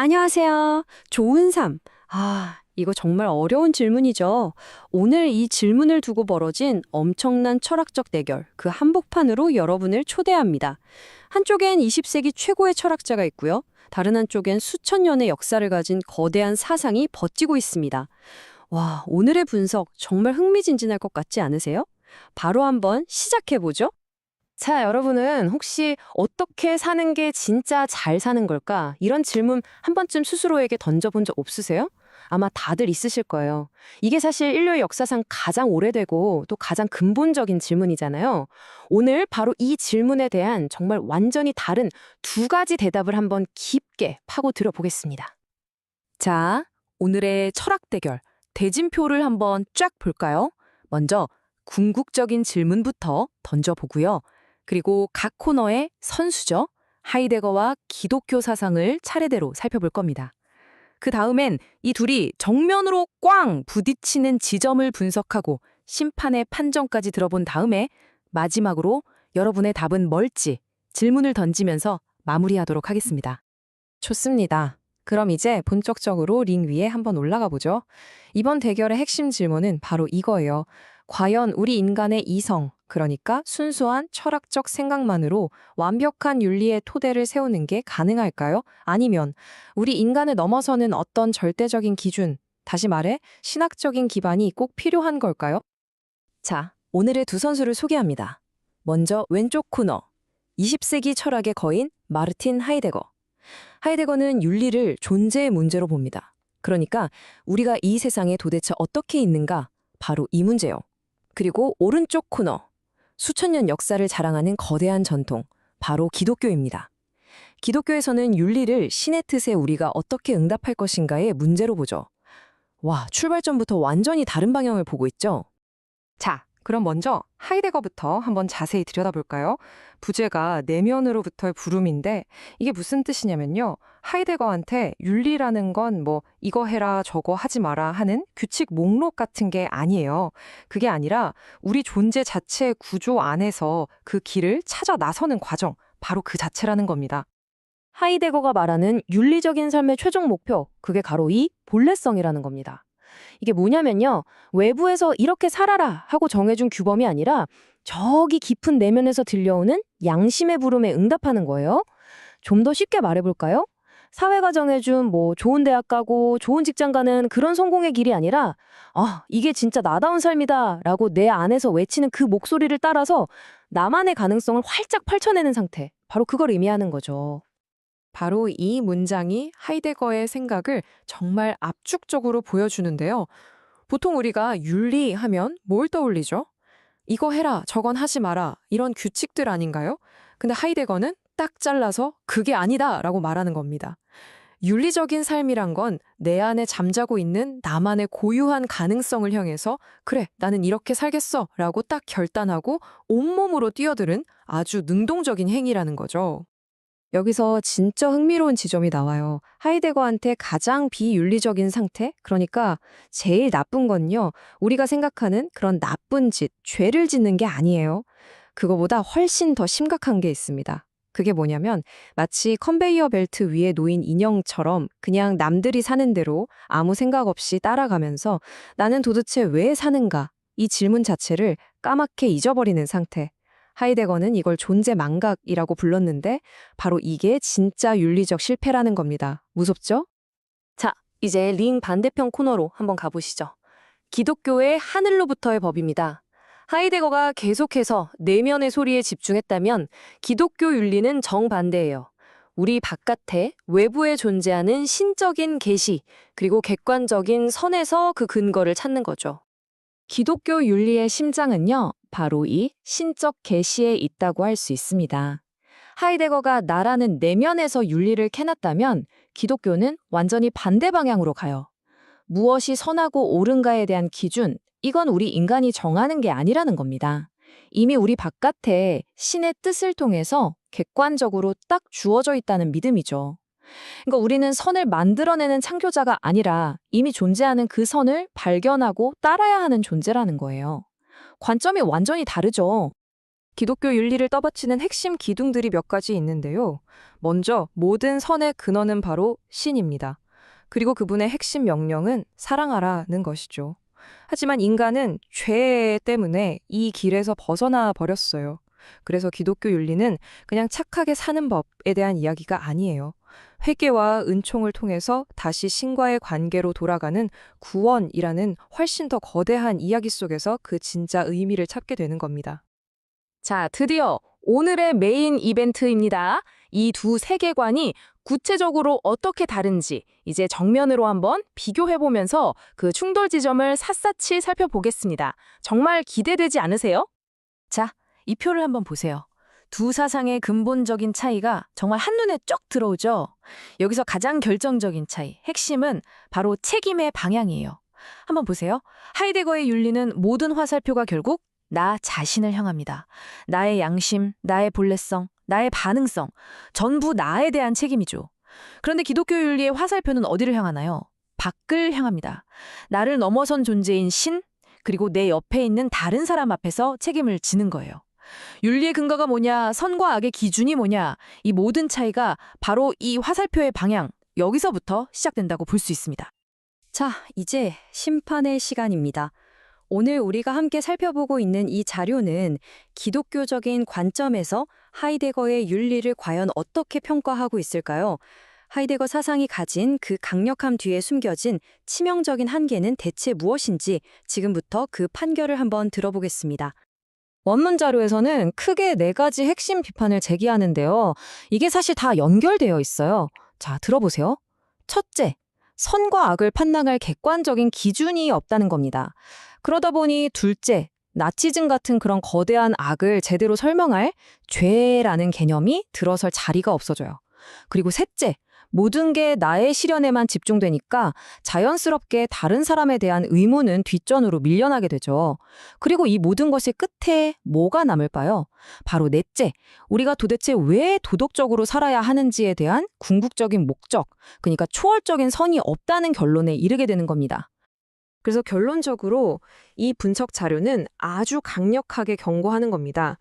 안녕하세요. 좋은 삶. 이거 정말 어려운 질문이죠. 오늘 이 질문을 두고 벌어진 엄청난 철학적 대결, 그 한복판으로 여러분을 초대합니다. 한쪽엔 20세기 최고의 철학자가 있고요. 다른 한쪽엔 수천 년의 역사를 가진 거대한 사상이 버티고 있습니다. 와, 오늘의 분석 정말 흥미진진할 것 같지 않으세요? 바로 한번 시작해보죠. 자, 여러분은 혹시 어떻게 사는 게 진짜 잘 사는 걸까? 이런 질문 한 번쯤 스스로에게 던져본 적 없으세요? 아마 다들 있으실 거예요. 이게 사실 인류의 역사상 가장 오래되고 또 가장 근본적인 질문이잖아요. 오늘 바로 이 질문에 대한 정말 완전히 다른 두 가지 대답을 한번 깊게 파고들어 보겠습니다. 자, 오늘의 철학 대결, 대진표를 한번 쫙 볼까요? 먼저 궁극적인 질문부터 던져보고요. 그리고 각 코너의 선수죠. 하이데거와 기독교 사상을 차례대로 살펴볼 겁니다. 그 다음엔 이 둘이 정면으로 꽝 부딪히는 지점을 분석하고 심판의 판정까지 들어본 다음에 마지막으로 여러분의 답은 뭘지 질문을 던지면서 마무리하도록 하겠습니다. 좋습니다. 그럼 이제 본격적으로 링 위에 한번 올라가 보죠. 이번 대결의 핵심 질문은 바로 이거예요. 과연 우리 인간의 이성, 그러니까 순수한 철학적 생각만으로 완벽한 윤리의 토대를 세우는 게 가능할까요? 아니면 우리 인간을 넘어서는 어떤 절대적인 기준, 다시 말해 신학적인 기반이 꼭 필요한 걸까요? 자, 오늘의 두 선수를 소개합니다. 먼저 왼쪽 코너, 20세기 철학의 거인 마르틴 하이데거. 하이데거는 윤리를 존재의 문제로 봅니다. 그러니까 우리가 이 세상에 도대체 어떻게 있는가? 바로 이 문제요. 그리고 오른쪽 코너, 수천 년 역사를 자랑하는 거대한 전통, 바로 기독교입니다. 기독교에서는 윤리를 신의 뜻에 우리가 어떻게 응답할 것인가의 문제로 보죠. 와, 출발점부터 완전히 다른 방향을 보고 있죠? 자, 그럼 먼저 하이데거부터 한번 자세히 들여다볼까요? 부제가 내면으로부터의 부름인데 이게 무슨 뜻이냐면요. 하이데거한테 윤리라는 건 뭐 이거 해라 저거 하지 마라 하는 규칙 목록 같은 게 아니에요. 그게 아니라 우리 존재 자체의 구조 안에서 그 길을 찾아 나서는 과정, 바로 그 자체라는 겁니다. 하이데거가 말하는 윤리적인 삶의 최종 목표, 그게 바로 이 본래성이라는 겁니다. 이게 뭐냐면요. 외부에서 이렇게 살아라 하고 정해준 규범이 아니라 저기 깊은 내면에서 들려오는 양심의 부름에 응답하는 거예요. 좀 더 쉽게 말해볼까요? 사회가 정해준 뭐 좋은 대학 가고 좋은 직장 가는 그런 성공의 길이 아니라 이게 진짜 나다운 삶이다 라고 내 안에서 외치는 그 목소리를 따라서 나만의 가능성을 활짝 펼쳐내는 상태. 바로 그걸 의미하는 거죠. 바로 이 문장이 하이데거의 생각을 정말 압축적으로 보여주는데요. 보통 우리가 윤리하면 뭘 떠올리죠? 이거 해라, 저건 하지 마라, 이런 규칙들 아닌가요? 근데 하이데거는 딱 잘라서 그게 아니다 라고 말하는 겁니다. 윤리적인 삶이란 건 내 안에 잠자고 있는 나만의 고유한 가능성을 향해서 그래, 나는 이렇게 살겠어 라고 딱 결단하고 온몸으로 뛰어드는 아주 능동적인 행위라는 거죠. 여기서 진짜 흥미로운 지점이 나와요. 하이데거한테 가장 비윤리적인 상태? 그러니까 제일 나쁜 건요. 우리가 생각하는 그런 나쁜 짓, 죄를 짓는 게 아니에요. 그거보다 훨씬 더 심각한 게 있습니다. 그게 뭐냐면 마치 컨베이어 벨트 위에 놓인 인형처럼 그냥 남들이 사는 대로 아무 생각 없이 따라가면서 나는 도대체 왜 사는가? 이 질문 자체를 까맣게 잊어버리는 상태. 하이데거는 이걸 존재 망각이라고 불렀는데 바로 이게 진짜 윤리적 실패라는 겁니다. 무섭죠? 자, 이제 링 반대편 코너로 한번 가보시죠. 기독교의 하늘로부터의 법입니다. 하이데거가 계속해서 내면의 소리에 집중했다면 기독교 윤리는 정반대예요. 우리 바깥에 외부에 존재하는 신적인 계시, 그리고 객관적인 선에서 그 근거를 찾는 거죠. 기독교 윤리의 심장은요, 바로 이 신적 계시에 있다고 할 수 있습니다. 하이데거가 나라는 내면에서 윤리를 캐놨다면 기독교는 완전히 반대 방향으로 가요. 무엇이 선하고 옳은가에 대한 기준, 이건 우리 인간이 정하는 게 아니라는 겁니다. 이미 우리 바깥에 신의 뜻을 통해서 객관적으로 딱 주어져 있다는 믿음이죠. 그러니까 우리는 선을 만들어내는 창조자가 아니라 이미 존재하는 그 선을 발견하고 따라야 하는 존재라는 거예요. 관점이 완전히 다르죠. 기독교 윤리를 떠받치는 핵심 기둥들이 몇 가지 있는데요. 먼저 모든 선의 근원은 바로 신입니다. 그리고 그분의 핵심 명령은 사랑하라는 것이죠. 하지만 인간은 죄 때문에 이 길에서 벗어나 버렸어요. 그래서 기독교 윤리는 그냥 착하게 사는 법에 대한 이야기가 아니에요. 회개와 은총을 통해서 다시 신과의 관계로 돌아가는 구원이라는 훨씬 더 거대한 이야기 속에서 그 진짜 의미를 찾게 되는 겁니다. 자, 드디어 오늘의 메인 이벤트입니다. 이 두 세계관이 구체적으로 어떻게 다른지 이제 정면으로 한번 비교해보면서 그 충돌 지점을 샅샅이 살펴보겠습니다. 정말 기대되지 않으세요? 자, 이 표를 한번 보세요. 두 사상의 근본적인 차이가 정말 한눈에 쩍 들어오죠? 여기서 가장 결정적인 차이, 핵심은 바로 책임의 방향이에요. 한번 보세요. 하이데거의 윤리는 모든 화살표가 결국 나 자신을 향합니다. 나의 양심, 나의 본래성, 나의 반응성, 전부 나에 대한 책임이죠. 그런데 기독교 윤리의 화살표는 어디를 향하나요? 밖을 향합니다. 나를 넘어선 존재인 신, 그리고 내 옆에 있는 다른 사람 앞에서 책임을 지는 거예요. 윤리의 근거가 뭐냐, 선과 악의 기준이 뭐냐, 이 모든 차이가 바로 이 화살표의 방향, 여기서부터 시작된다고 볼 수 있습니다. 자, 이제 심판의 시간입니다. 오늘 우리가 함께 살펴보고 있는 이 자료는 기독교적인 관점에서 하이데거의 윤리를 과연 어떻게 평가하고 있을까요? 하이데거 사상이 가진 그 강력함 뒤에 숨겨진 치명적인 한계는 대체 무엇인지 지금부터 그 판결을 한번 들어보겠습니다. 원문 자료에서는 크게 네 가지 핵심 비판을 제기하는데요. 이게 사실 다 연결되어 있어요. 자, 들어보세요. 첫째, 선과 악을 판단할 객관적인 기준이 없다는 겁니다. 그러다 보니 둘째, 나치즘 같은 그런 거대한 악을 제대로 설명할 죄라는 개념이 들어설 자리가 없어져요. 그리고 셋째, 모든 게 나의 시련에만 집중되니까 자연스럽게 다른 사람에 대한 의무는 뒷전으로 밀려나게 되죠. 그리고 이 모든 것의 끝에 뭐가 남을까요? 바로 넷째, 우리가 도대체 왜 도덕적으로 살아야 하는지에 대한 궁극적인 목적, 그러니까 초월적인 선이 없다는 결론에 이르게 되는 겁니다. 그래서 결론적으로 이 분석 자료는 아주 강력하게 경고하는 겁니다.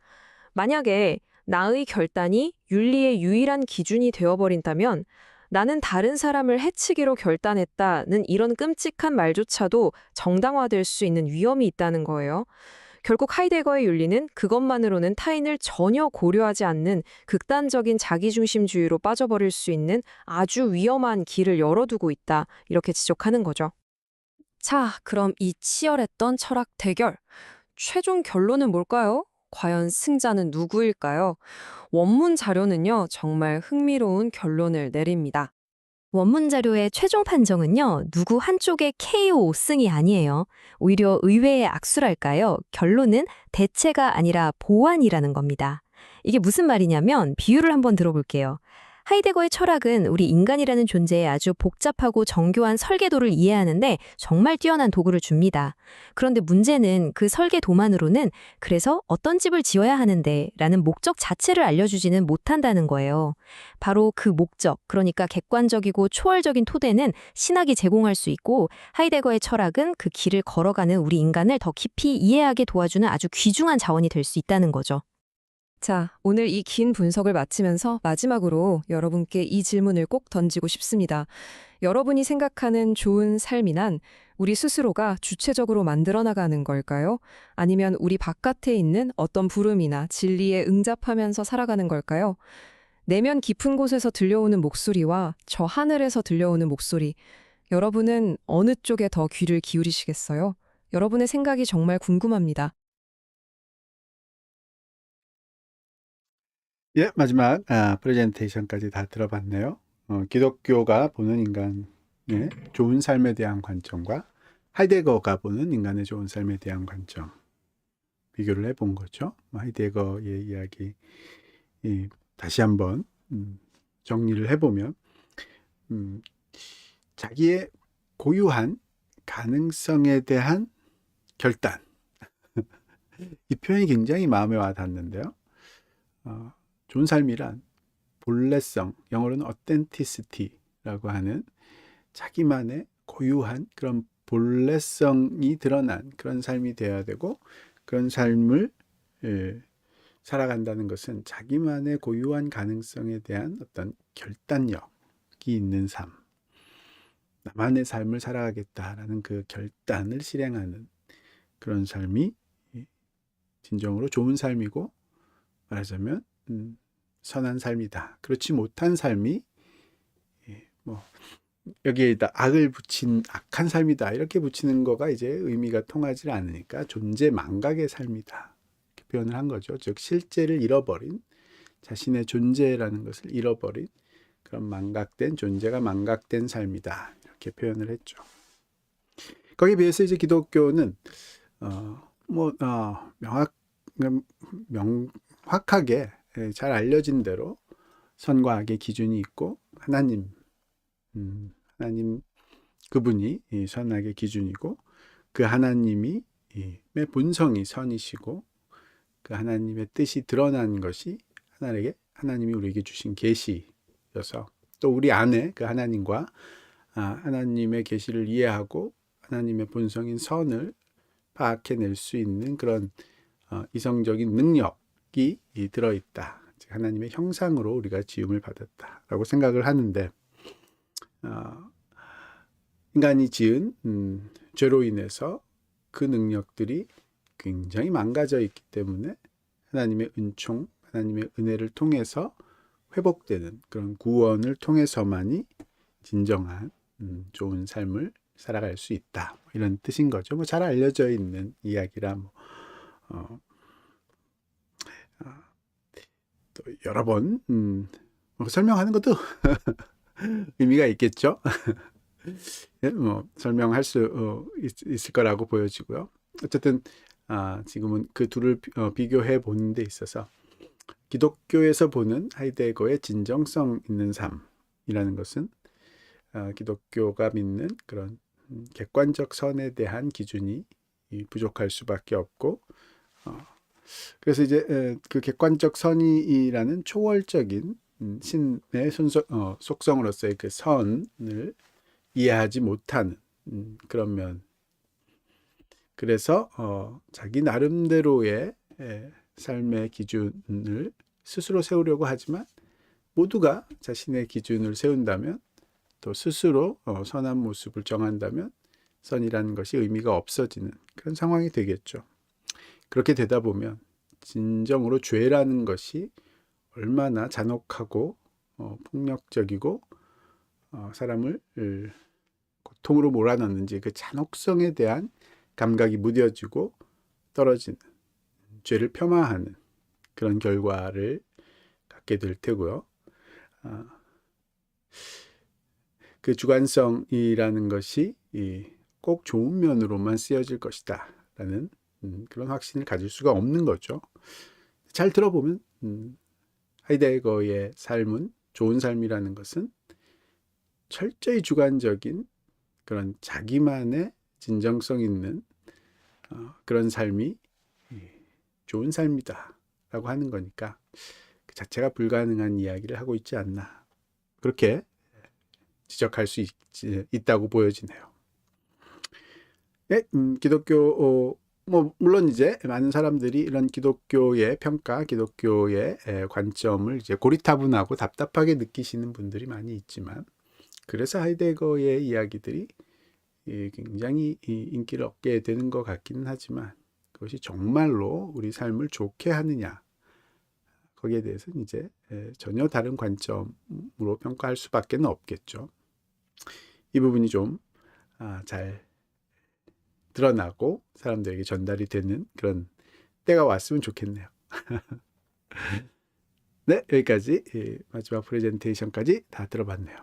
만약에 나의 결단이 윤리의 유일한 기준이 되어버린다면 나는 다른 사람을 해치기로 결단했다는 이런 끔찍한 말조차도 정당화될 수 있는 위험이 있다는 거예요. 결국 하이데거의 윤리는 그것만으로는 타인을 전혀 고려하지 않는 극단적인 자기중심주의로 빠져버릴 수 있는 아주 위험한 길을 열어두고 있다. 이렇게 지적하는 거죠. 자, 그럼 이 치열했던 철학 대결. 최종 결론은 뭘까요? 과연 승자는 누구일까요? 원문 자료는요, 정말 흥미로운 결론을 내립니다. 원문 자료의 최종 판정은요, 누구 한쪽의 KO 승이 아니에요. 오히려 의외의 악수랄까요? 결론은 대체가 아니라 보완이라는 겁니다. 이게 무슨 말이냐면 비유를 한번 들어볼게요. 하이데거의 철학은 우리 인간이라는 존재의 아주 복잡하고 정교한 설계도를 이해하는데 정말 뛰어난 도구를 줍니다. 그런데 문제는 그 설계도만으로는 그래서 어떤 집을 지어야 하는데 라는 목적 자체를 알려주지는 못한다는 거예요. 바로 그 목적, 그러니까 객관적이고 초월적인 토대는 신학이 제공할 수 있고 하이데거의 철학은 그 길을 걸어가는 우리 인간을 더 깊이 이해하게 도와주는 아주 귀중한 자원이 될 수 있다는 거죠. 자, 오늘 이 긴 분석을 마치면서 마지막으로 여러분께 이 질문을 꼭 던지고 싶습니다. 여러분이 생각하는 좋은 삶이란 우리 스스로가 주체적으로 만들어 나가는 걸까요? 아니면 우리 바깥에 있는 어떤 부름이나 진리에 응답하면서 살아가는 걸까요? 내면 깊은 곳에서 들려오는 목소리와 저 하늘에서 들려오는 목소리, 여러분은 어느 쪽에 더 귀를 기울이시겠어요? 여러분의 생각이 정말 궁금합니다. 예, 마지막 프레젠테이션까지 다 들어봤네요. 기독교가 보는 인간의 좋은 삶에 대한 관점과 하이데거가 보는 인간의 좋은 삶에 대한 관점 비교를 해본 거죠. 하이데거의 이야기 다시 한번 정리를 해보면 자기의 고유한 가능성에 대한 결단 이 표현이 굉장히 마음에 와 닿는데요. 좋은 삶이란 본래성, 영어로는 authenticity라고 하는 자기만의 고유한 그런 본래성이 드러난 그런 삶이 되어야 되고 그런 삶을 살아간다는 것은 자기만의 고유한 가능성에 대한 어떤 결단력이 있는 삶, 나만의 삶을 살아가겠다라는 그 결단을 실행하는 그런 삶이 진정으로 좋은 삶이고, 말하자면 선한 삶이다. 그렇지 못한 삶이 뭐 여기에다 악을 붙인 악한 삶이다 이렇게 붙이는 거가 이제 의미가 통하지 않으니까 존재 망각의 삶이다 이렇게 표현을 한 거죠. 즉 실제를 잃어버린, 자신의 존재라는 것을 잃어버린 그런 망각된 존재가 망각된 삶이다 이렇게 표현을 했죠. 거기에 비해서 이제 기독교는 명확하게 잘 알려진 대로 선과 악의 기준이 있고, 하나님 그분이 이 선악의 기준이고, 그 하나님의 본성이 선이시고, 그 하나님의 뜻이 드러난 것이 하나님이 우리에게 주신 계시여서, 또 우리 안에 그 하나님과 하나님의 계시를 이해하고 하나님의 본성인 선을 파악해낼 수 있는 그런 이성적인 능력이 들어있다. 즉 하나님의 형상으로 우리가 지음을 받았다라고 생각을 하는데, 인간이 지은 죄로 인해서 그 능력들이 굉장히 망가져 있기 때문에 하나님의 은총, 하나님의 은혜를 통해서 회복되는 그런 구원을 통해서만이 진정한 좋은 삶을 살아갈 수 있다, 이런 뜻인 거죠. 잘 알려져 있는 이야기라 또 여러 번 설명하는 것도 의미가 있겠죠. 설명할 수 있을 거라고 보여지고요. 어쨌든 지금은 그 둘을 비교해 보는 데 있어서 기독교에서 보는 하이데거의 진정성 있는 삶이라는 것은 기독교가 믿는 그런 객관적 선에 대한 기준이 부족할 수밖에 없고, 그래서 이제 그 객관적 선이라는 초월적인 신의 속성으로서의 그 선을 이해하지 못하는 그런 면, 그래서 자기 나름대로의 삶의 기준을 스스로 세우려고 하지만, 모두가 자신의 기준을 세운다면, 또 스스로 선한 모습을 정한다면 선이라는 것이 의미가 없어지는 그런 상황이 되겠죠. 그렇게 되다 보면 진정으로 죄라는 것이 얼마나 잔혹하고 폭력적이고 사람을 고통으로 몰아넣는지, 그 잔혹성에 대한 감각이 무뎌지고 떨어지는, 죄를 폄하하는 그런 결과를 갖게 될 테고요. 그 주관성이라는 것이 꼭 좋은 면으로만 쓰여질 것이다 라는 그런 확신을 가질 수가 없는 거죠. 잘 들어보면 하이데거의 삶은, 좋은 삶이라는 것은 철저히 주관적인 그런 자기만의 진정성 있는 그런 삶이 좋은 삶이다 라고 하는 거니까, 그 자체가 불가능한 이야기를 하고 있지 않나, 그렇게 지적할 수 있다고 보여지네요. 네, 기독교 물론 이제 많은 사람들이 이런 기독교의 평가, 기독교의 관점을 이제 고리타분하고 답답하게 느끼시는 분들이 많이 있지만, 그래서 하이데거의 이야기들이 굉장히 인기를 얻게 되는 것 같기는 하지만, 그것이 정말로 우리 삶을 좋게 하느냐, 거기에 대해서는 이제 전혀 다른 관점으로 평가할 수밖에 없겠죠. 이 부분이 좀 잘 드러나고 사람들에게 전달이 되는 그런 때가 왔으면 좋겠네요. 네, 여기까지 마지막 프레젠테이션까지 다 들어봤네요.